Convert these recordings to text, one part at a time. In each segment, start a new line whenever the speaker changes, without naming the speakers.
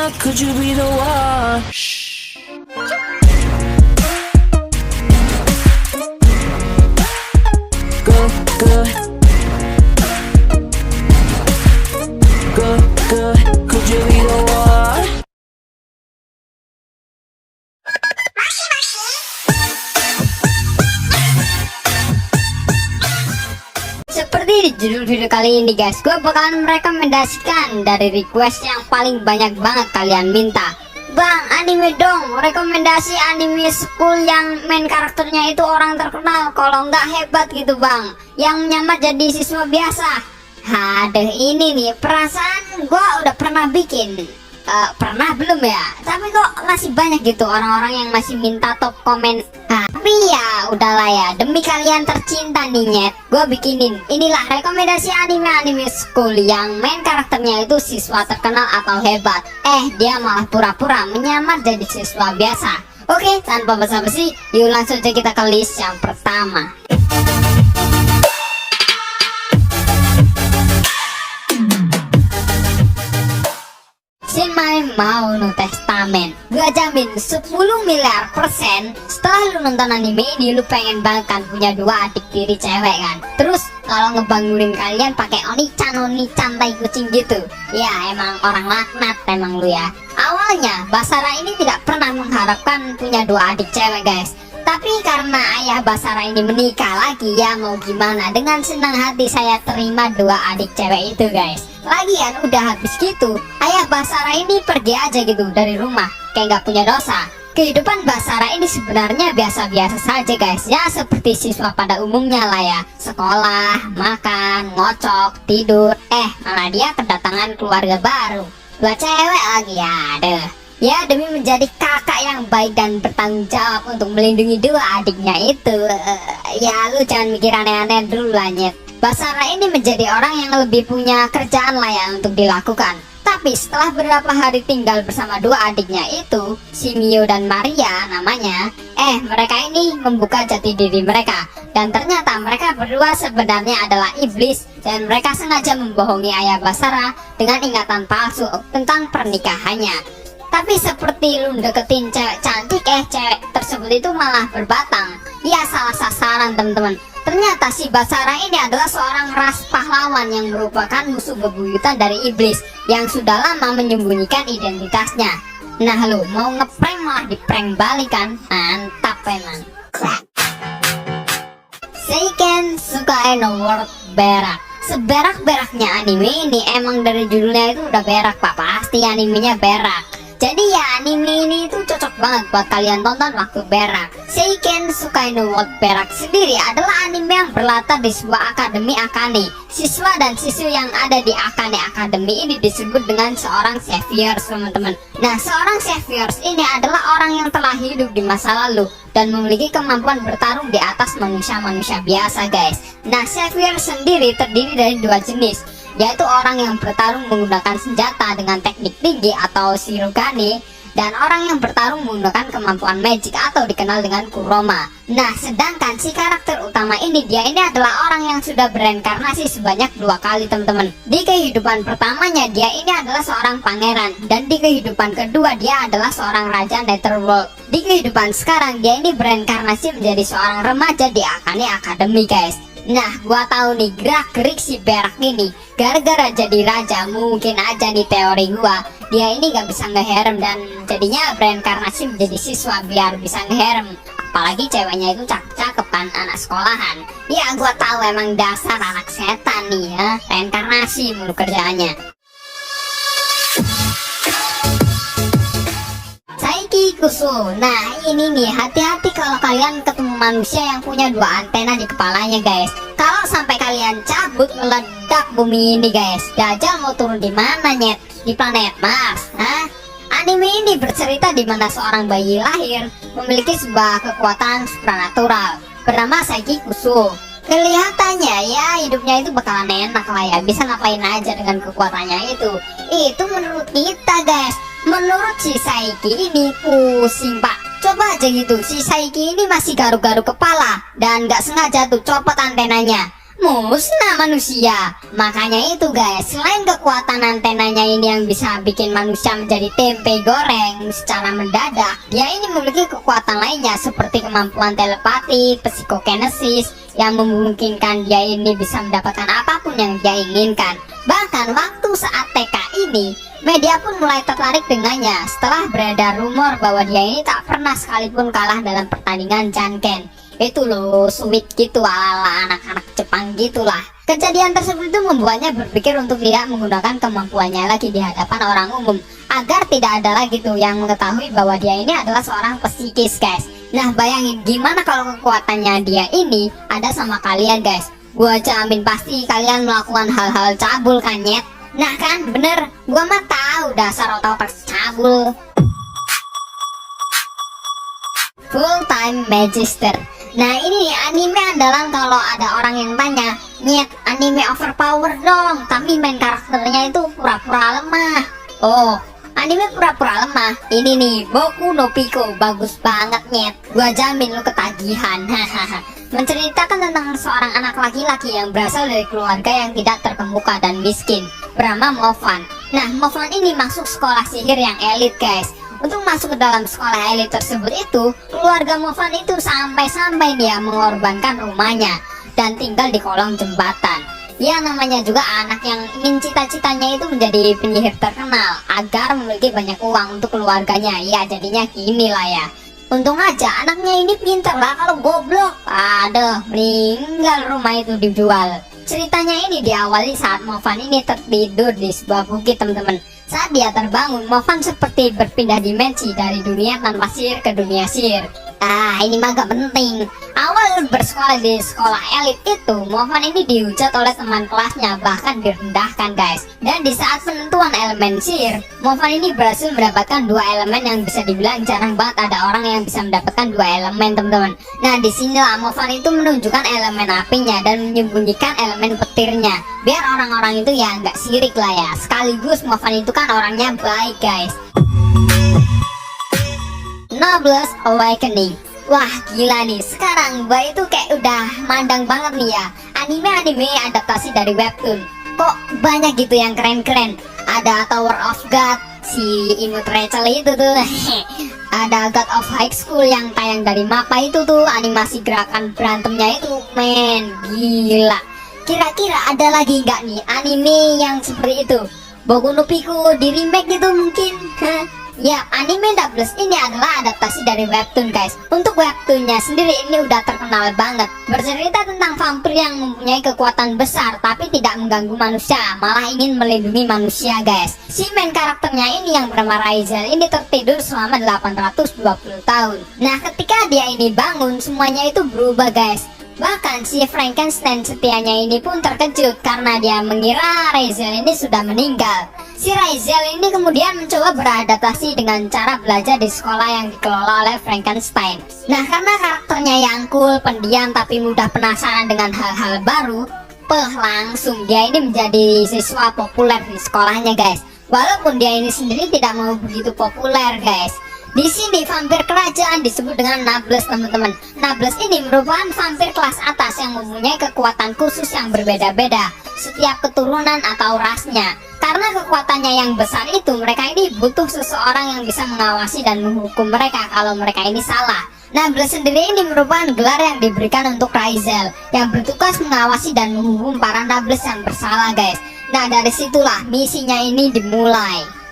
could you be the one? Good, good. Good, good. Could you be the one?
Seperti di judul video kali ini guys, gue bakalan merekomendasikan dari request yang paling banyak banget kalian minta. Bang, anime dong, rekomendasi anime school yang main karakternya itu orang terkenal, kalau nggak hebat gitu bang, yang menyamar jadi siswa biasa. Aduh, ini nih perasaan gue udah pernah bikin, pernah belum ya, tapi kok masih banyak gitu orang-orang yang masih minta top komen. Tapi ya udahlah ya, demi kalian tercinta nih nyet, gue bikinin inilah rekomendasi anime-anime school yang main karakternya itu siswa terkenal atau hebat, dia malah pura-pura menyamar jadi siswa biasa. Oke, tanpa basa-basi, yuk langsung aja kita ke list yang pertama. Shinmai Mao no Testament. Gua jamin 10 miliar persen setelah lu nonton anime ini lu pengen banget kan punya dua adik tiri cewek kan. Terus kalau ngebangunin kalian pakai onichan tai kucing gitu. Ya emang orang laknat emang lu ya. Awalnya Basara ini tidak pernah mengharapkan punya dua adik cewek guys. Tapi karena ayah Basara ini menikah lagi, ya mau gimana, dengan senang hati saya terima dua adik cewek itu guys. Lagian udah habis gitu, ayah Basara ini pergi aja gitu dari rumah, kayak gak punya dosa. Kehidupan Basara ini sebenarnya biasa-biasa saja guys, ya seperti siswa pada umumnya lah ya. Sekolah, makan, ngocok, tidur, malah dia kedatangan keluarga baru, dua cewek lagi, aduh. Ya demi menjadi kakak yang baik dan bertanggung jawab untuk melindungi dua adiknya itu, ya lu jangan mikir aneh-aneh dulu lah nyet. Basara ini menjadi orang yang lebih punya kerjaan lah ya untuk dilakukan. Tapi setelah beberapa hari tinggal bersama dua adiknya itu, si Mio dan Maria namanya, mereka ini membuka jati diri mereka. Dan ternyata mereka berdua sebenarnya adalah iblis, dan mereka sengaja membohongi ayah Basara dengan ingatan palsu tentang pernikahannya. Tapi seperti lu deketin cewek cantik, cewek tersebut itu malah berbatang. Ya salah sasaran teman-teman. Ternyata si Basara ini adalah seorang ras pahlawan yang merupakan musuh bebuyutan dari iblis yang sudah lama menyembunyikan identitasnya. Nah lu mau ngeprank malah diprank balik kan? Mantap emang. Seiken Sukae no World Berak. Seberak-beraknya anime ini emang dari judulnya itu udah berak pak, pasti animenya berak. Jadi ya anime ini itu cocok banget buat kalian tonton waktu berak. Seiken Sukae no World Berak sendiri adalah anime yang berlatar di sebuah akademi Akane. Siswa dan siswi yang ada di Akane Academy ini disebut dengan seorang saviors teman-teman. Nah seorang saviors ini adalah orang yang telah hidup di masa lalu dan memiliki kemampuan bertarung di atas manusia-manusia biasa guys. Nah saviors sendiri terdiri dari dua jenis, yaitu orang yang bertarung menggunakan senjata dengan teknik tinggi atau shirogane, dan orang yang bertarung menggunakan kemampuan magic atau dikenal dengan kuroma. Nah sedangkan si karakter utama ini, dia ini adalah orang yang sudah bereinkarnasi sebanyak 2 kali teman-teman. Di kehidupan pertamanya dia ini adalah seorang pangeran, dan di kehidupan kedua dia adalah seorang raja Netherworld. Di kehidupan sekarang dia ini bereinkarnasi menjadi seorang remaja di Akane Academy guys. Nah gua tahu nih gerak-gerik si berak ini gara-gara jadi raja. Mungkin aja nih teori gua, dia ini gak bisa ngeherem dan jadinya bereinkarnasi menjadi siswa biar bisa ngeherem. Apalagi ceweknya itu cakep-cakep kan, anak sekolahan. Ya gua tahu emang dasar anak setan nih ya, reinkarnasi mulu kerjaannya. Saiki Kusu. Nah ini nih, hati-hati kalau kalian ketemu manusia yang punya 2 antena di kepalanya guys. Kalau sampai kalian cabut meledak bumi ini guys, Dajjal mau turun di mana nyet? Di planet Mars? Anime ini bercerita di mana seorang bayi lahir memiliki sebuah kekuatan supranatural bernama Saiki Kusu. Kelihatannya ya hidupnya itu bakalan enak lah ya, bisa ngapain aja dengan kekuatannya itu. Itu menurut kita guys. Menurut si Saiki ini pusing pak. Coba aja gitu, si Saiki ini masih garuk-garuk kepala dan gak sengaja tuh copot antenanya. musnah manusia. Makanya itu guys, selain kekuatan antenanya ini yang bisa bikin manusia menjadi tempe goreng secara mendadak, dia ini memiliki kekuatan lainnya seperti kemampuan telepati, psikokinesis yang memungkinkan dia ini bisa mendapatkan apapun yang dia inginkan. Bahkan waktu saat TK ini, media pun mulai tertarik dengannya setelah beredar rumor bahwa dia ini tak pernah sekalipun kalah dalam pertandingan janken. Itu loh, sweet gitu ala anak-anak Jepang gitulah. Kejadian tersebut itu membuatnya berpikir untuk tidak menggunakan kemampuannya lagi di hadapan orang umum, agar tidak ada lagi tuh yang mengetahui bahwa dia ini adalah seorang psikis guys. Nah bayangin gimana kalau kekuatannya dia ini ada sama kalian guys. Gua jamin pasti kalian melakukan hal-hal cabul kan nyet. Nah kan bener, gua mah tahu dasar otak cabul. Full Time Magister. Nah ini nih anime andalan kalau ada orang yang tanya, nyet anime overpower dong, tapi main karakternya itu pura-pura lemah. Oh, anime pura-pura lemah. Ini nih Boku no Pico, bagus banget nyet. Gua jamin lu ketagihan. Hahaha. Menceritakan tentang seorang anak laki-laki yang berasal dari keluarga yang tidak terkemuka dan miskin, bernama Movan. Nah Movan ini masuk sekolah sihir yang elit guys. Untuk masuk ke dalam sekolah elit tersebut itu, keluarga Movan itu sampai-sampai dia mengorbankan rumahnya dan tinggal di kolong jembatan. Ya namanya juga anak yang ingin cita-citanya itu menjadi penyihir terkenal agar memiliki banyak uang untuk keluarganya. Ya jadinya gini lah ya. Untung aja anaknya ini pinter lah, kalau goblok, aduh meninggal rumah itu dijual. Ceritanya ini diawali saat Movan ini tertidur di sebuah bukit teman-teman. Saat dia terbangun, Movan seperti berpindah dimensi dari dunia tanpa sihir ke dunia sihir. Ah, ini mah gak penting. Awal bersekolah di sekolah elit itu, Movan ini dihujat oleh teman kelasnya, bahkan direndahkan guys. Dan di saat penentuan elemen sihir, Movan ini berhasil mendapatkan dua elemen yang bisa dibilang jarang banget ada orang yang bisa mendapatkan dua elemen teman-teman. Nah disinilah Movan itu menunjukkan elemen apinya dan menyembunyikan elemen petirnya, biar orang-orang itu ya nggak sirik lah ya. Sekaligus Movan itu kan orangnya baik guys. Noblesse Awakening. Wah gila nih, sekarang gua itu kayak udah mandang banget nih ya anime-anime adaptasi dari webtoon. Kok banyak gitu yang keren-keren. Ada Tower of God, si imut Rachel itu tuh. Ada God of High School yang tayang dari Mappa itu tuh, animasi gerakan berantemnya itu men gila. Kira-kira ada lagi nggak nih anime yang seperti itu? Boku no Pico di remake gitu mungkin? Ya, anime Doubles ini adalah adaptasi dari webtoon guys. Untuk webtoonnya sendiri ini udah terkenal banget. Bercerita tentang vampir yang mempunyai kekuatan besar tapi tidak mengganggu manusia, malah ingin melindungi manusia guys. Si main karakternya ini yang bernama Raizel ini tertidur selama 820 tahun. Nah ketika dia ini bangun, semuanya itu berubah guys. Bahkan si Frankenstein setianya ini pun terkejut karena dia mengira Raizel ini sudah meninggal. Si Raizel ini kemudian mencoba beradaptasi dengan cara belajar di sekolah yang dikelola oleh Frankenstein. Nah karena karakternya yang cool, pendiam tapi mudah penasaran dengan hal-hal baru, langsung dia ini menjadi siswa populer di sekolahnya guys. Walaupun dia ini sendiri tidak mau begitu populer guys. Di sini vampir kerajaan disebut dengan Nobles teman-teman. Nobles ini merupakan vampir kelas atas yang mempunyai kekuatan khusus yang berbeda-beda setiap keturunan atau rasnya. Karena kekuatannya yang besar itu, mereka ini butuh seseorang yang bisa mengawasi dan menghukum mereka kalau mereka ini salah. Nobles sendiri ini merupakan gelar yang diberikan untuk Raizel yang bertugas mengawasi dan menghukum para Nobles yang bersalah guys. Nah dari situlah misinya ini dimulai.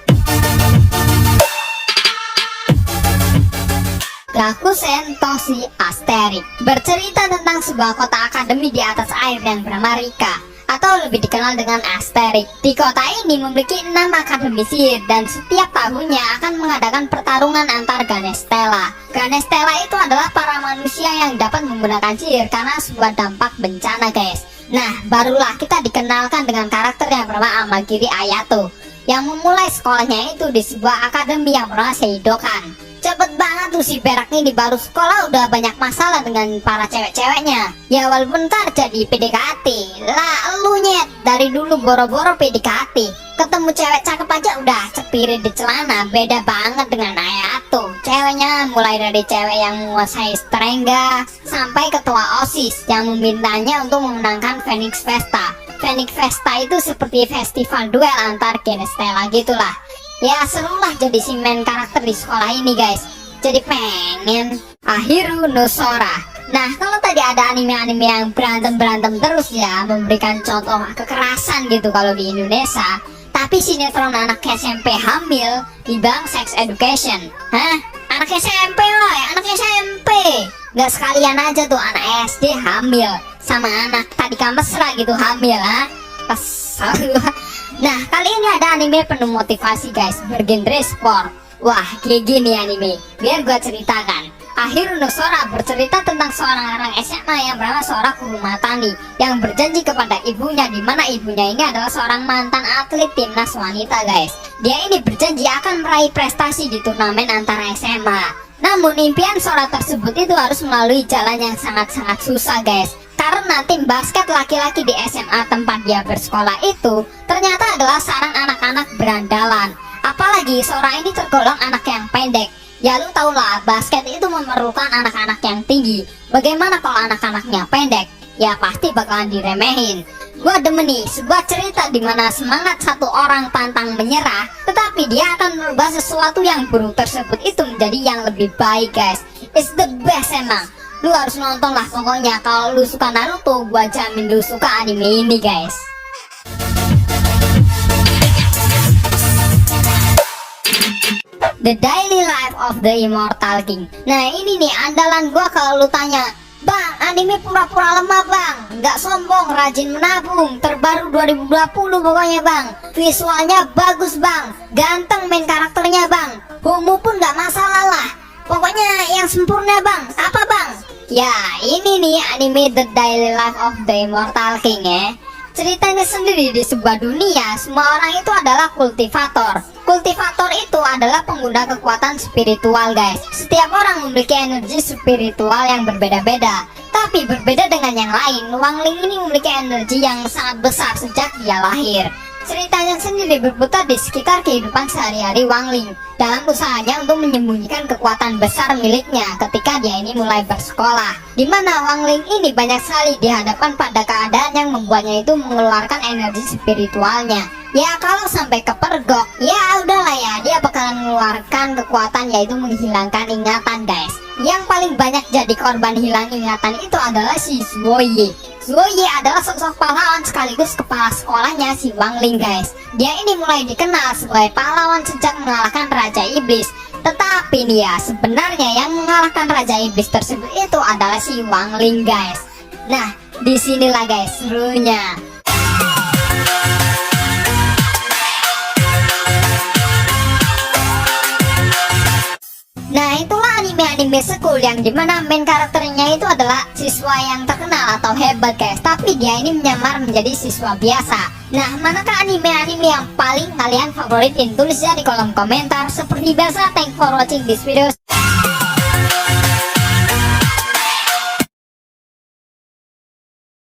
Rakusen Toshi Asterik bercerita tentang sebuah kota akademi di atas air yang bernama Rika, atau lebih dikenal dengan Asterik. Di kota ini memiliki 6 akademi sihir dan setiap tahunnya akan mengadakan pertarungan antar Ganestella. Ganestella itu adalah para manusia yang dapat menggunakan sihir karena sebuah dampak bencana guys. Nah barulah kita dikenalkan dengan karakter yang bernama Amagiri Ayato yang memulai sekolahnya itu di sebuah akademi yang bernama Seidokan. Cepet banget tuh si berak ini baru sekolah udah banyak masalah dengan para cewek-ceweknya. Ya walaupun ntar jadi PDKT lah, lu nyet dari dulu boro-boro PDKT, ketemu cewek cakep aja udah spirit di celana beda banget dengan Ayato. Ceweknya mulai dari cewek yang menguasai Strengga sampai ketua OSIS yang memintanya untuk memenangkan Phoenix Festa. Phoenix Festa itu seperti festival duel antar Genestella gitulah. Ya serulah jadi si main karakter di sekolah ini guys. Jadi pengen Ahiru no Sora. Nah kalau tadi ada anime-anime yang berantem-berantem terus ya, memberikan contoh kekerasan gitu kalau di Indonesia, tapi sinetron anak SMP hamil dibilang sex education. Hah? Anak SMP loh, anak SMP. Nggak sekalian aja tuh anak SD hamil sama anak Tadika Mesra gitu hamil, ha? Kesel. Nah kali ini ada anime penuh motivasi guys, bergenre sport. Wah kayak gini anime, biar gua ceritakan. Ahiru no Sora bercerita tentang seorang anak SMA yang bernama Sora Kurumatani yang berjanji kepada ibunya, di mana ibunya ini adalah seorang mantan atlet timnas wanita guys. Dia ini berjanji akan meraih prestasi di turnamen antara SMA. Namun impian Sora tersebut itu harus melalui jalan yang sangat-sangat susah guys. Karena tim basket laki-laki di SMA tempat dia bersekolah itu ternyata adalah sarang anak-anak berandalan. Apalagi Sora ini tergolong anak yang pendek. Ya lu tau lah, basket itu memerlukan anak-anak yang tinggi. Bagaimana kalau anak-anaknya pendek? Ya pasti bakalan diremehin. Gua demen nih sebuah cerita di mana semangat satu orang pantang menyerah, tetapi dia akan merubah sesuatu yang buruk tersebut itu menjadi yang lebih baik guys. It's the best emang. Lu harus nonton lah pokoknya. Kalau lu suka Naruto, gua jamin lu suka anime ini guys. The Daily Life of the Immortal King. Nah ini nih andalan gua kalau lu tanya, Bang, anime pura-pura lemah bang, nggak sombong, rajin menabung, terbaru 2020 pokoknya bang. Visualnya bagus bang, ganteng main karakternya bang, homo pun nggak masalah lah. Pokoknya yang sempurna bang, apa bang? Ya ini nih anime The Daily Life of the Immortal King ya. Ceritanya sendiri di sebuah dunia, semua orang itu adalah kultivator. Kultivator itu adalah pengguna kekuatan spiritual guys. Setiap orang memiliki energi spiritual yang berbeda-beda. Tapi berbeda dengan yang lain, Wangling ini memiliki energi yang sangat besar sejak dia lahir. Ceritanya sendiri berputar di sekitar kehidupan sehari-hari Wangling dalam usahanya untuk menyembunyikan kekuatan besar miliknya ketika dia ini mulai bersekolah, di mana Wangling ini banyak sekali dihadapkan pada keadaan yang membuatnya itu mengeluarkan energi spiritualnya. Ya kalau sampai kepergok, ya udahlah ya, dia bakalan mengeluarkan kekuatan yaitu menghilangkan ingatan guys. Yang paling banyak jadi korban hilang ingatan itu adalah si Zuoye. Zuoye adalah sosok pahlawan sekaligus kepala sekolahnya si Wangling guys. Dia ini mulai dikenal sebagai pahlawan sejak mengalahkan Raja Iblis. Tetapi nih ya, sebenarnya yang mengalahkan Raja Iblis tersebut itu adalah si Wangling guys. Nah, disinilah guys serunya. Nah itulah anime-anime school yang dimana main karakternya itu adalah siswa yang terkenal atau hebat guys, tapi dia ini menyamar menjadi siswa biasa. Nah manakah anime-anime yang paling kalian favoritin? Tulis ya di kolom komentar. Seperti biasa, thank for watching this video.